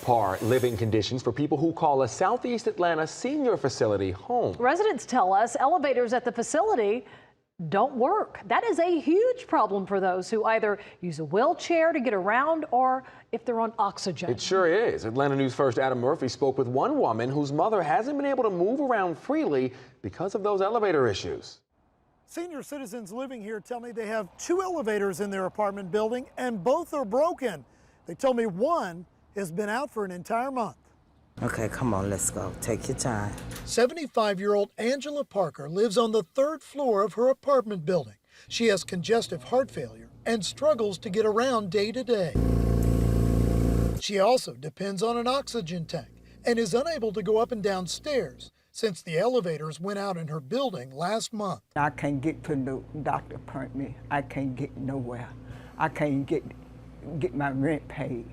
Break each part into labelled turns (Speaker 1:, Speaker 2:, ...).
Speaker 1: subpar living conditions for people who call a Southeast Atlanta senior facility home.
Speaker 2: Residents tell us elevators at the facility don't work. That is a huge problem for those who either use a wheelchair to get around or if they're on oxygen.
Speaker 1: It sure is. Atlanta News First Adam Murphy spoke with one woman whose mother hasn't been able to move around freely because of those elevator issues.
Speaker 3: Senior citizens living here tell me they have 2 elevators in their apartment building and both are broken. They tell me one has been out for an entire month.
Speaker 4: Okay, come on, let's go. Take your time.
Speaker 3: 75-year-old Angela Parker lives on the 3rd floor of her apartment building. She has congestive heart failure and struggles to get around day to day. She also depends on an oxygen tank and is unable to go up and down stairs since the elevators went out in her building last month.
Speaker 5: I can't get to the doctor appointment. I can't get nowhere. I can't get my rent paid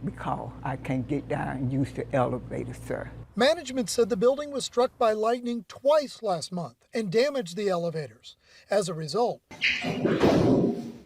Speaker 5: because I can't get down and use the elevator, sir.
Speaker 3: Management said the building was struck by lightning twice last month and damaged the elevators. As a result,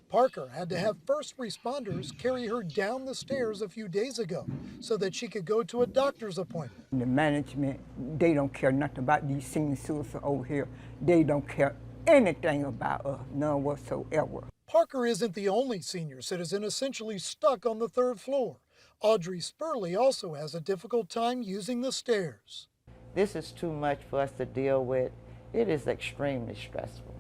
Speaker 3: Parker had to have first responders carry her down the stairs a few days ago so that she could go to a doctor's appointment.
Speaker 5: The management, they don't care nothing about these senior citizens over here. They don't care anything about us, none whatsoever.
Speaker 3: Parker isn't the only senior citizen essentially stuck on the 3rd floor. Audrey Spurley also has a difficult time using the stairs.
Speaker 4: This is too much for us to deal with. It is extremely stressful.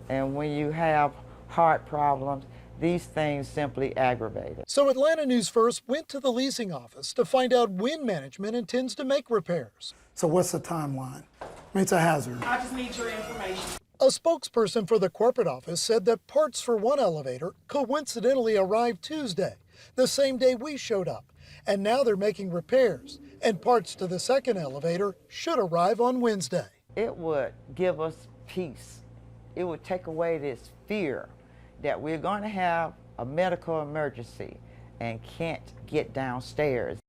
Speaker 4: And when you have heart problems, these things simply aggravate it.
Speaker 3: So Atlanta News First went to the leasing office to find out when management intends to make repairs. So what's the timeline? I mean, it's a hazard.
Speaker 6: I just need your information.
Speaker 3: A spokesperson for the corporate office said that parts for one elevator coincidentally arrived Tuesday, the same day we showed up. And now they're making repairs, and parts to the second elevator should arrive on Wednesday.
Speaker 4: It would give us peace. It would take away this fear that we're going to have a medical emergency and can't get downstairs.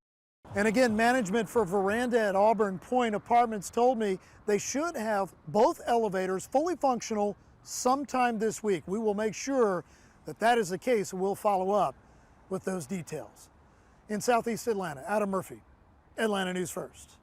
Speaker 3: And again, management for Veranda at Auburn Point Apartments told me they should have both elevators fully functional sometime this week. We will make sure that that is the case, and we'll follow up with those details. In Southeast Atlanta, Adam Murphy, Atlanta News First.